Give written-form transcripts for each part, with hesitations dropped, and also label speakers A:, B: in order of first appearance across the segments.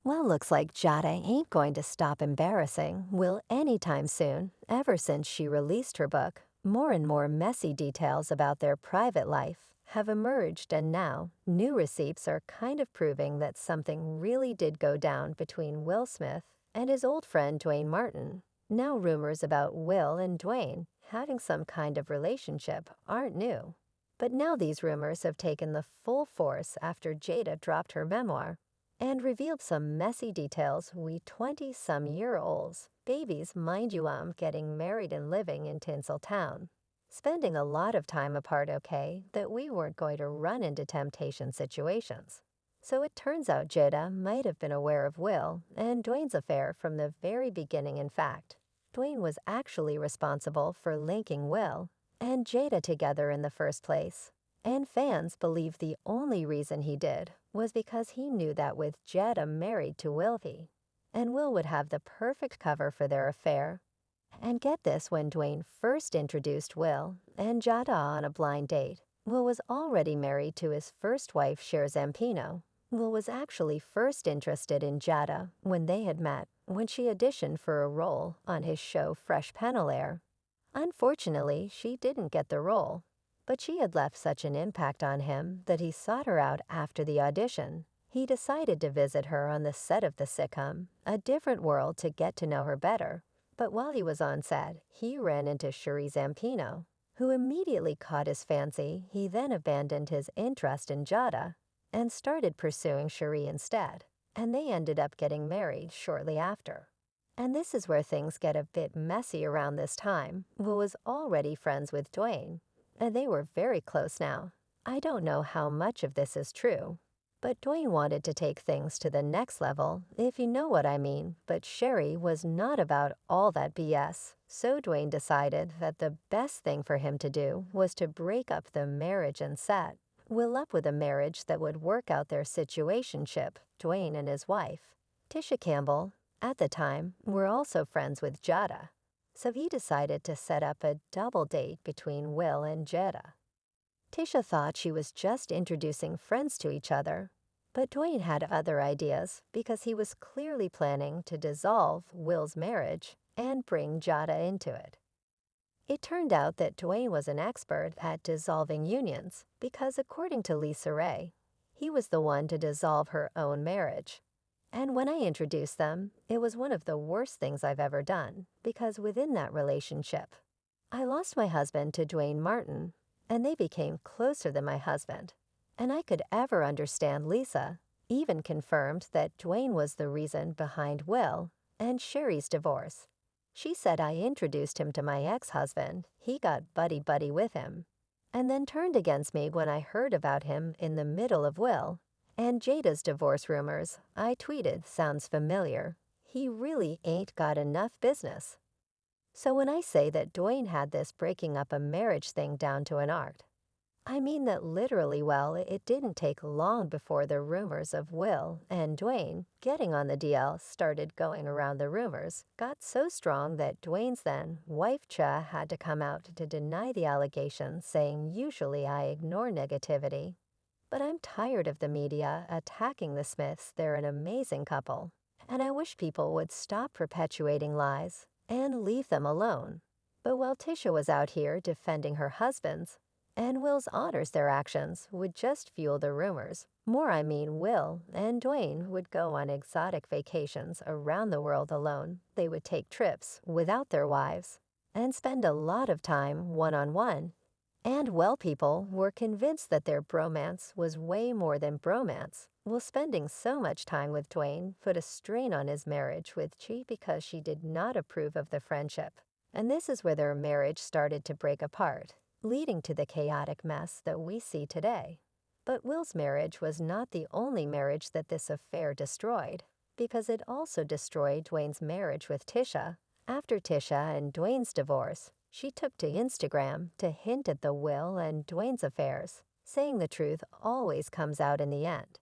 A: Well, looks like Jada ain't going to stop embarrassing Will anytime soon. Ever since she released her book, more and more messy details about their private life have emerged, and now new receipts are kind of proving that something really did go down between Will Smith and his old friend Duane Martin. Now, rumors about Will and Duane having some kind of relationship aren't new. But now these rumors have taken the full force after Jada dropped her memoir and revealed some messy details we 20-some-year-olds, babies mind you, getting married and living in Tinseltown. Spending a lot of time apart, okay, that we weren't going to run into temptation situations. So it turns out Jada might have been aware of Will and Dwayne's affair from the very beginning. In fact, Dwayne was actually responsible for linking Will and Jada together in the first place. And fans believe the only reason he did was because he knew that with Jada married to Wilkie, and Will would have the perfect cover for their affair. And get this, when Duane first introduced Will and Jada on a blind date, Will was already married to his first wife, Cher Zampino. Will was actually first interested in Jada when they had met when she auditioned for a role on his show Fresh Panel Air. Unfortunately, she didn't get the role, but she had left such an impact on him that he sought her out after the audition. He decided to visit her on the set of the sitcom, A Different World, to get to know her better. But while he was on set, he ran into Shuri Zampino, who immediately caught his fancy. He then abandoned his interest in Jada and started pursuing Shuri instead, and they ended up getting married shortly after. And this is where things get a bit messy around this time. Will was already friends with Duane, and they were very close now. I don't know how much of this is true, but Duane wanted to take things to the next level, if you know what I mean. But Sherry was not about all that BS, so Duane decided that the best thing for him to do was to break up the marriage and set Will up with a marriage that would work out their situationship. Duane and his wife, Tisha Campbell, at the time, were also friends with Jada, so he decided to set up a double date between Will and Jada. Tisha thought she was just introducing friends to each other, but Duane had other ideas because he was clearly planning to dissolve Will's marriage and bring Jada into it. It turned out that Duane was an expert at dissolving unions because, according to Lisa Ray, he was the one to dissolve her own marriage. And when I introduced them, it was one of the worst things I've ever done, because within that relationship, I lost my husband to Duane Martin, and they became closer than my husband. And I could ever understand Lisa, even confirmed that Duane was the reason behind Will and Sherry's divorce. She said I introduced him to my ex-husband, he got buddy-buddy with him, and then turned against me when I heard about him in the middle of Will and Jada's divorce rumors. I tweeted, "Sounds familiar. He really ain't got enough business." So when I say that Duane had this breaking up a marriage thing down to an art, I mean that literally. Well, it didn't take long before the rumors of Will and Duane getting on the DL started going around. The rumors got so strong that Duane's then wife Cha had to come out to deny the allegations, saying, "Usually I ignore negativity, but I'm tired of the media attacking the Smiths. They're an amazing couple, and I wish people would stop perpetuating lies and leave them alone." But while Tisha was out here defending her husbands, and Will's honors, their actions would just fuel the rumors. More, I mean, Will and Duane would go on exotic vacations around the world alone. They would take trips without their wives and spend a lot of time one-on-one. And well, people were convinced that their bromance was way more than bromance. Will spending so much time with Duane put a strain on his marriage with Chi because she did not approve of the friendship. And this is where their marriage started to break apart, leading to the chaotic mess that we see today. But Will's marriage was not the only marriage that this affair destroyed, because it also destroyed Duane's marriage with Tisha. After Tisha and Duane's divorce, she took to Instagram to hint at the Will and Duane's affairs, saying the truth always comes out in the end.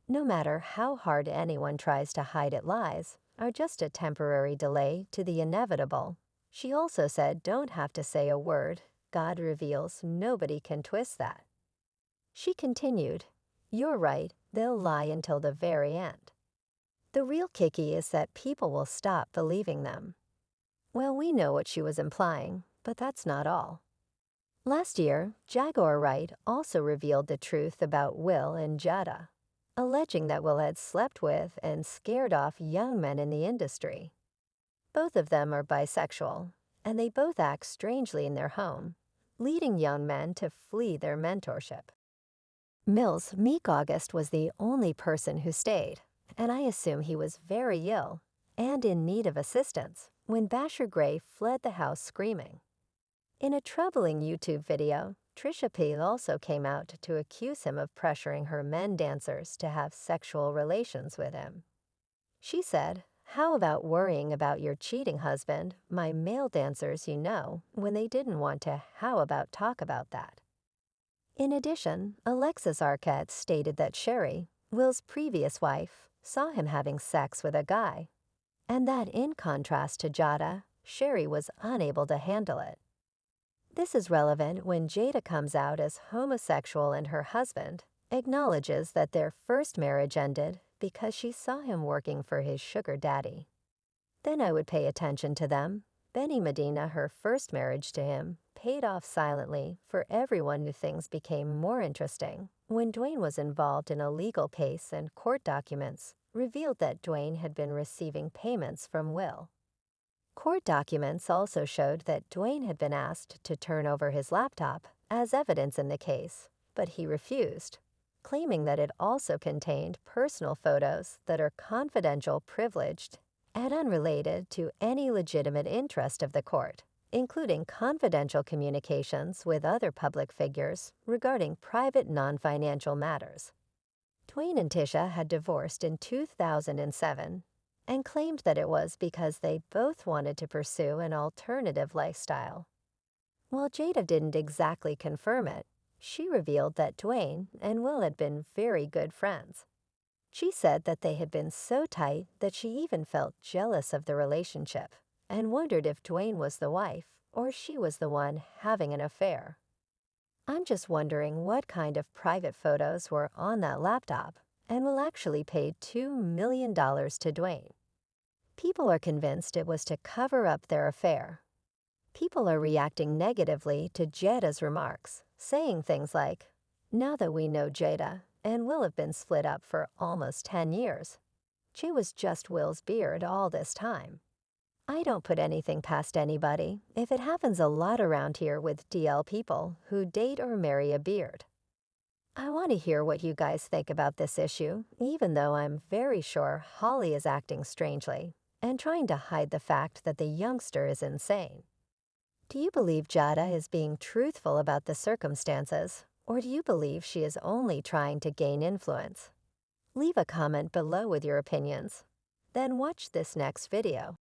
A: No matter how hard anyone tries to hide it, lies are just a temporary delay to the inevitable. She also said, "Don't have to say a word. God reveals, nobody can twist that." She continued, "You're right, they'll lie until the very end." The real kicky is that people will stop believing them. Well, we know what she was implying, but that's not all. Last year, Jaguar Wright also revealed the truth about Will and Jada, alleging that Will had slept with and scared off young men in the industry. Both of them are bisexual, and they both act strangely in their home, leading young men to flee their mentorship. Mill's Meek August was the only person who stayed, and I assume he was very ill and in need of assistance when Basher Gray fled the house screaming. In a troubling YouTube video, Trisha P. also came out to accuse him of pressuring her men dancers to have sexual relations with him. She said, "How about worrying about your cheating husband, my male dancers you know, when they didn't want to how about talk about that?" In addition, Alexis Arquette stated that Sherry, Will's previous wife, saw him having sex with a guy, and that in contrast to Jada, Sherry was unable to handle it. This is relevant when Jada comes out as homosexual and her husband acknowledges that their first marriage ended because she saw him working for his sugar daddy. Then I would pay attention to them. Benny Medina, her first marriage to him, paid off silently for everyone who things became more interesting when Duane was involved in a legal case and court documents revealed that Duane had been receiving payments from Will. Court documents also showed that Duane had been asked to turn over his laptop as evidence in the case, but he refused, claiming that it also contained personal photos that are confidential, privileged, and unrelated to any legitimate interest of the court, including confidential communications with other public figures regarding private non-financial matters. Duane and Tisha had divorced in 2007 and claimed that it was because they both wanted to pursue an alternative lifestyle. While Jada didn't exactly confirm it, she revealed that Duane and Will had been very good friends. She said that they had been so tight that she even felt jealous of the relationship and wondered if Duane was the wife or she was the one having an affair. I'm just wondering what kind of private photos were on that laptop and Will actually paid $2 million to Duane. People are convinced it was to cover up their affair. People are reacting negatively to Jada's remarks, saying things like, "Now that we know Jada and Will have been split up for almost 10 years, she was just Will's beard all this time." I don't put anything past anybody if it happens a lot around here with DL people who date or marry a beard. I want to hear what you guys think about this issue, even though I'm very sure Holly is acting strangely and trying to hide the fact that the youngster is insane. Do you believe Jada is being truthful about the circumstances, or do you believe she is only trying to gain influence? Leave a comment below with your opinions. Then watch this next video.